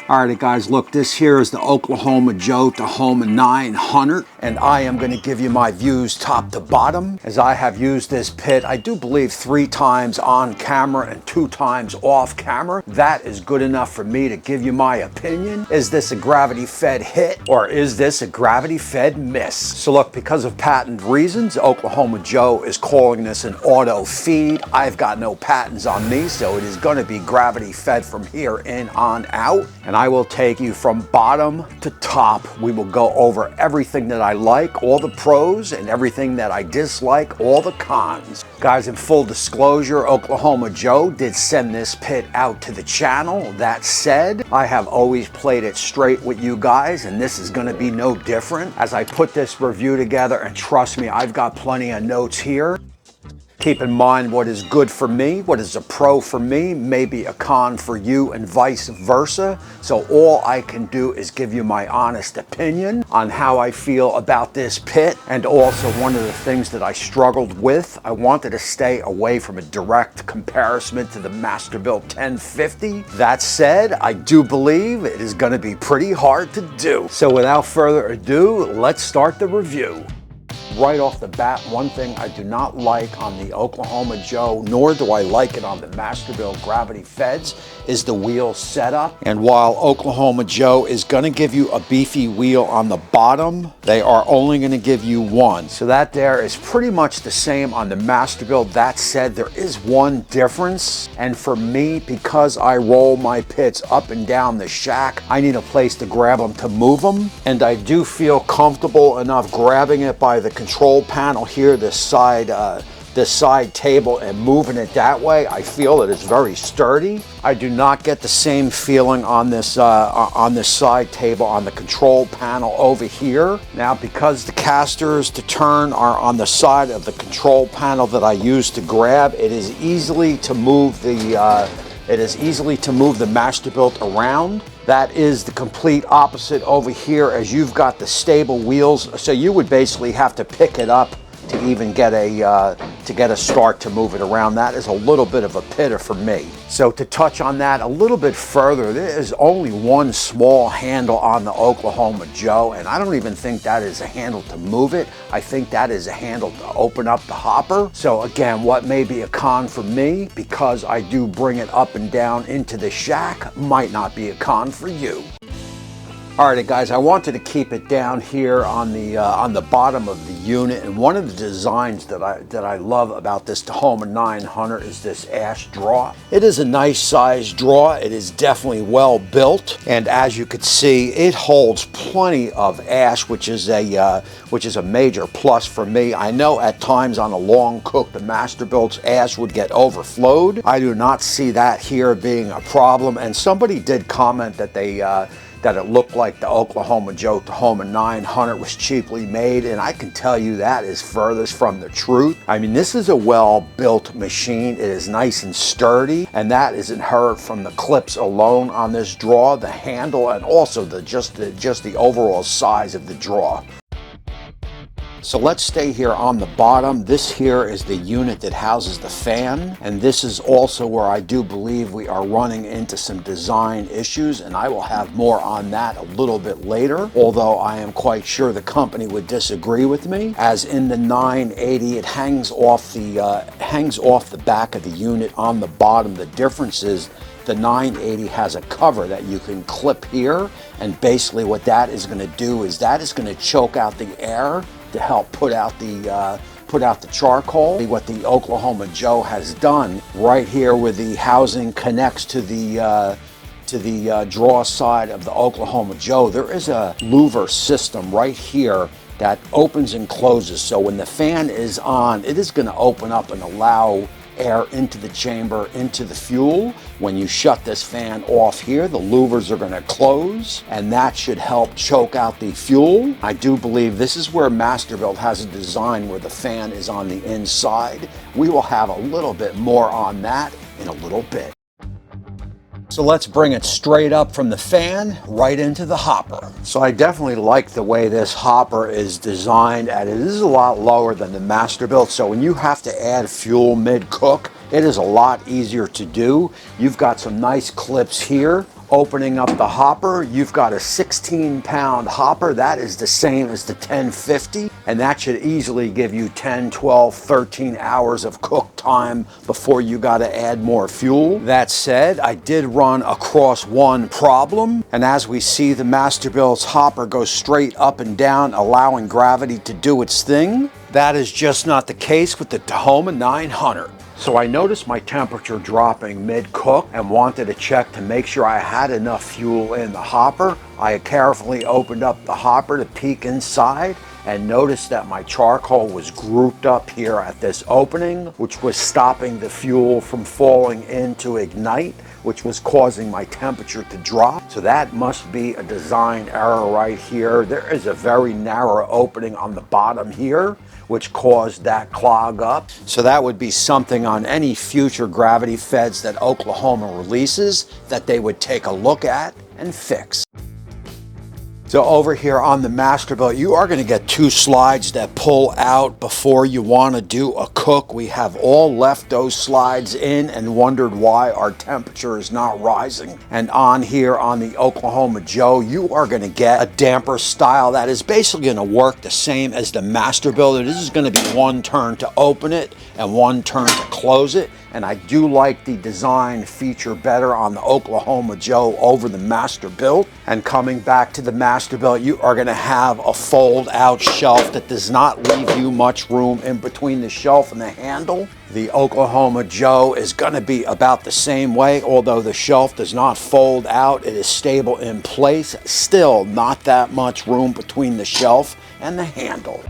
Alrighty guys, look, this here is the Oklahoma Joe Tahoma 900, and I am going to give you my views top to bottom, as I have used this pit, I do believe 3 times on camera and 2 times off camera. That is good enough for me to give you my opinion. Is this a gravity fed hit, or is this a gravity fed miss? So look, because of patent reasons, Oklahoma Joe is calling this an auto feed. I've got no patents on me, so it is going to be gravity fed from here in on out. And I will take you from bottom to top. We will go over everything that I like, all the pros, and everything that I dislike, all the cons. Guys, in full disclosure, Oklahoma Joe did send this pit out to the channel. That said, I have always played it straight with you guys, and this is going to be no different as I put this review together. And trust me, I've got plenty of notes here. Keep in mind, what is good for me, what is a pro for me, may be a con for you, and vice versa. So all I can do is give you my honest opinion on how I feel about this pit. And also, one of the things that I struggled with, I wanted to stay away from a direct comparison to the Masterbuilt 1050. That said, I do believe it is going to be pretty hard to do. So without further ado, let's start the review. Right off the bat, one thing I do not like on the Oklahoma Joe, nor do I like it on the Masterbuilt Gravity Feds, is the wheel setup. And while Oklahoma Joe is going to give you a beefy wheel on the bottom, they are only going to give you one. So that there is pretty much the same on the Masterbuilt. That said, there is one difference. And for me, because I roll my pits up and down the shack, I need a place to grab them to move them. And I do feel comfortable enough grabbing it by the control panel here, this side table, and moving it that way. I feel that it's very sturdy. I do not get the same feeling on this side table on the control panel over here. Now, because the casters to turn are on the side of the control panel that I use to grab, it is easily to move the Masterbuilt around. That is the complete opposite over here, as you've got the stable wheels, so you would basically have to pick it up to even get a start to move it around. That is a little bit of a pitter for me. So to touch on that a little bit further, there is only one small handle on the Oklahoma Joe, and I don't even think that is a handle to move it. I think that is a handle to open up the hopper. So again, what may be a con for me, because I do bring it up and down into the shack, might not be a con for you. Alright guys, I wanted to keep it down here on the bottom of the unit, and one of the designs that I love about this Tahoma 900 is this ash drawer. It is a nice size drawer. It is definitely well built, and as you can see, it holds plenty of ash, which is a major plus for me. I know at times on a long cook, the Masterbuilt's ash would get overflowed. I do not see that here being a problem, and somebody did comment that that it looked like the Oklahoma Joe Tahoma 900 was cheaply made, and I can tell you that is furthest from the truth. I mean, this is a well-built machine. It is nice and sturdy, and that is inherent from the clips alone on this drawer, the handle, and also just the overall size of the drawer. So let's stay here on the bottom. This here is the unit that houses the fan, and this is also where I do believe we are running into some design issues, and I will have more on that a little bit later, although I am quite sure the company would disagree with me. As in the 980, it hangs off the back of the unit on the bottom. The difference is the 980 has a cover that you can clip here, and basically what that is going to do is that is going to choke out the air to help put out the charcoal. What the Oklahoma Joe has done right here, where the housing connects to the draw side of the Oklahoma Joe, there is a louver system right here that opens and closes. So when the fan is on, it is going to open up and allow air into the chamber, into the fuel. When you shut this fan off here, the louvers are going to close, and that should help choke out the fuel. I do believe this is where Masterbuilt has a design where the fan is on the inside. We will have a little bit more on that in a little bit. So let's bring it straight up from the fan right into the hopper. So I definitely like the way this hopper is designed, and it is a lot lower than the Masterbuilt. So when you have to add fuel mid-cook, It is a lot easier to do. You've got some nice clips here. Opening up the hopper, you've got a 16-pound hopper. That is the same as the 1050, and that should easily give you 10, 12, 13 hours of cook time before you got to add more fuel. That said, I did run across one problem, and as we see, the Masterbuilt's hopper goes straight up and down, allowing gravity to do its thing. That is just not the case with the Tahoma 900. So I noticed my temperature dropping mid-cook and wanted to check to make sure I had enough fuel in the hopper. I carefully opened up the hopper to peek inside and noticed that my charcoal was grouped up here at this opening, which was stopping the fuel from falling in to ignite, which was causing my temperature to drop. So that must be a design error right here. There is a very narrow opening on the bottom here, which caused that clog up. So that would be something on any future gravity feds that Oklahoma releases that they would take a look at and fix. So over here on the Masterbuilt, you are going to get two slides that pull out before you want to do a cook. We have all left those slides in and wondered why our temperature is not rising. And on here on the Oklahoma Joe, you are going to get a damper style that is basically going to work the same as the Masterbuilt. This is going to be one turn to open it and one turn to close it. And I do like the design feature better on the Oklahoma Joe over the Masterbuilt. And coming back to the Masterbuilt, you are going to have a fold out shelf that does not leave you much room in between the shelf and the handle. The Oklahoma Joe is going to be about the same way, although the shelf does not fold out. It is stable in place. Still not that much room between the shelf and the handle.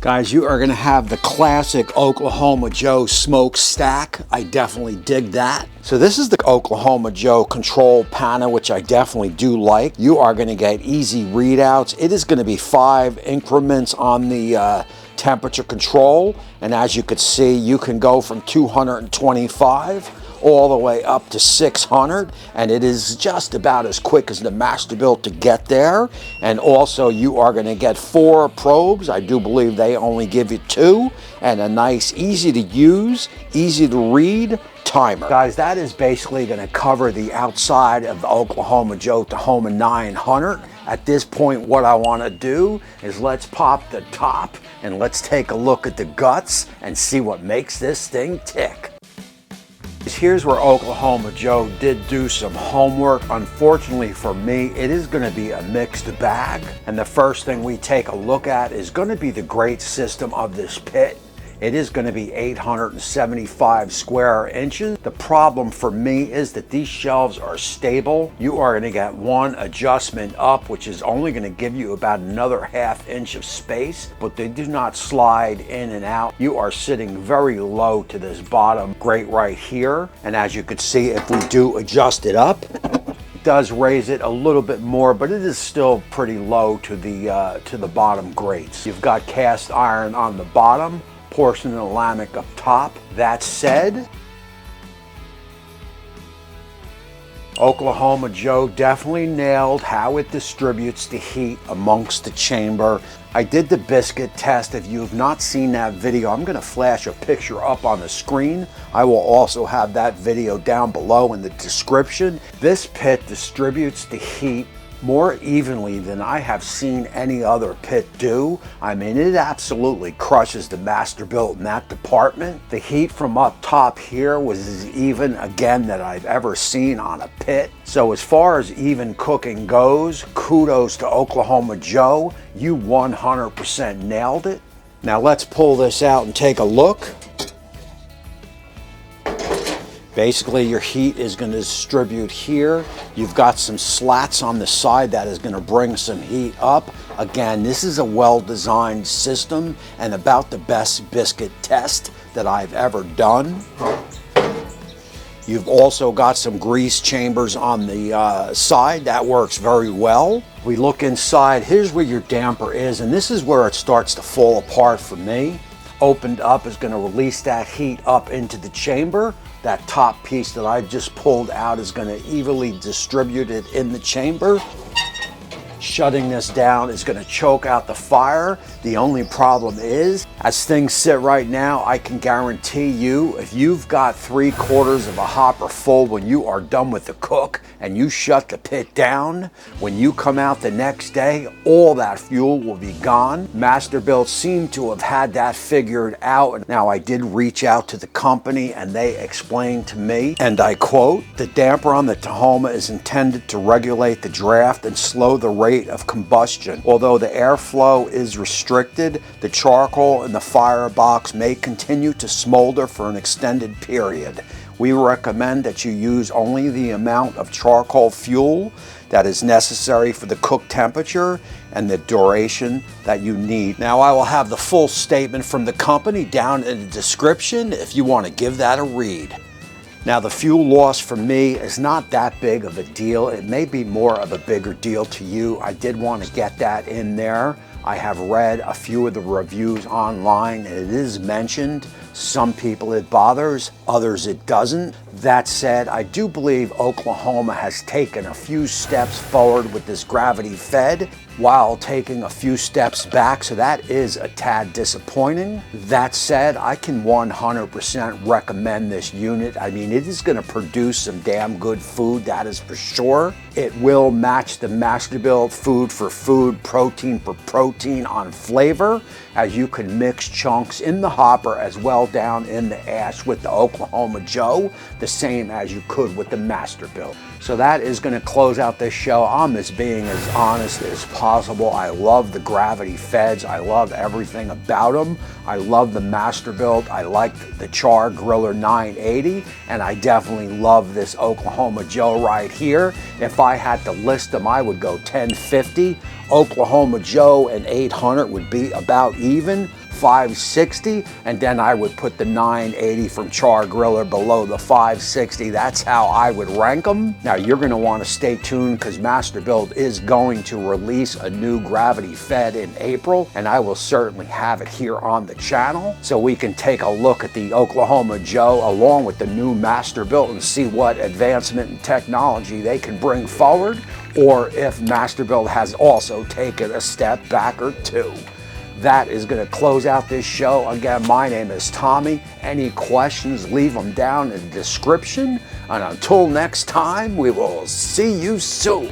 Guys, you are going to have the classic Oklahoma Joe smokestack. I definitely dig that. So this is the Oklahoma Joe control panel, which I definitely do like. You are going to get easy readouts. It is going to be 5 increments on the temperature control. And as you can see, you can go from 225 all the way up to 600, and it is just about as quick as the Masterbuilt to get there. And also you are going to get 4 probes. I do believe they only give you 2, and a nice, easy to use, easy to read timer. Guys, that is basically going to cover the outside of the Oklahoma Joe Tahoma 900. At this point, what I want to do is let's pop the top and let's take a look at the guts and see what makes this thing tick. Here's where Oklahoma Joe did do some homework. Unfortunately for me, it is going to be a mixed bag. And the first thing we take a look at is going to be the grate system of this pit. It is going to be 875 square inches. The problem for me is that these shelves are stable. You are going to get one adjustment up, which is only going to give you about another ½ inch of space, but they do not slide in and out. You are sitting very low to this bottom grate right here. And as you can see, if we do adjust it up, it does raise it a little bit more, but it is still pretty low to the bottom grates. You've got cast iron on the bottom, porcelain up top. That said, Oklahoma Joe definitely nailed how it distributes the heat amongst the chamber. I did the biscuit test. If you have not seen that video, I'm going to flash a picture up on the screen. I will also have that video down below in the description. This pit distributes the heat more evenly than I have seen any other pit do. I mean, it absolutely crushes the Masterbuilt in that department. The heat from up top here was as even again that I've ever seen on a pit. So as far as even cooking goes, kudos to Oklahoma Joe. You 100% nailed it. Now let's pull this out and take a look. Basically, your heat is going to distribute here. You've got some slats on the side that is going to bring some heat up. Again, this is a well-designed system and about the best biscuit test that I've ever done. You've also got some grease chambers on the side. That works very well. We look inside. Here's where your damper is, and this is where it starts to fall apart for me. Opened up is going to release that heat up into the chamber. That top piece that I just pulled out is going to evenly distribute it in the chamber. Shutting this down is going to choke out the fire. The only problem is, as things sit right now, I can guarantee you, if you've got 3/4 of a hopper full when you are done with the cook and you shut the pit down, when you come out the next day, all that fuel will be gone. Masterbuilt seemed to have had that figured out. Now, I did reach out to the company and they explained to me, and I quote, "The damper on the Tahoma is intended to regulate the draft and slow the rate of combustion. Although the airflow is restricted, the charcoal in the firebox may continue to smolder for an extended period. We recommend that you use only the amount of charcoal fuel that is necessary for the cook temperature and the duration that you need." Now, I will have the full statement from the company down in the description if you want to give that a read. Now, the fuel loss for me is not that big of a deal. It may be more of a bigger deal to you. I did want to get that in there. I have read a few of the reviews online and it is mentioned. Some people it bothers, others it doesn't. That said, I do believe Oklahoma has taken a few steps forward with this gravity fed while taking a few steps back, so that is a tad disappointing. That said, I can 100% recommend this unit. I mean, it is going to produce some damn good food, that is for sure. It will match the Masterbuilt food for food, protein for protein on flavor, as you can mix chunks in the hopper as well down in the ash with the Oklahoma Joe, the same as you could with the Masterbuilt. So that is going to close out this show. I'm just being as honest as possible. I love the gravity feds. I love everything about them. I love the Masterbuilt. I like the Char Griller 980, and I definitely love this Oklahoma Joe right here. If I had to list them, I would go 1050. Oklahoma Joe and 800 would be about even. 560, and then I would put the 980 from Char Griller below the 560. That's how I would rank them. Now, you're going to want to stay tuned because Masterbuilt is going to release a new gravity fed in April, and I will certainly have it here on the channel so we can take a look at the Oklahoma Joe along with the new Masterbuilt and see what advancement in technology they can bring forward, or if Masterbuilt has also taken a step back or two. That is going to close out this show. Again, my name is Tommy. Any questions, leave them down in the description. And until next time, we will see you soon.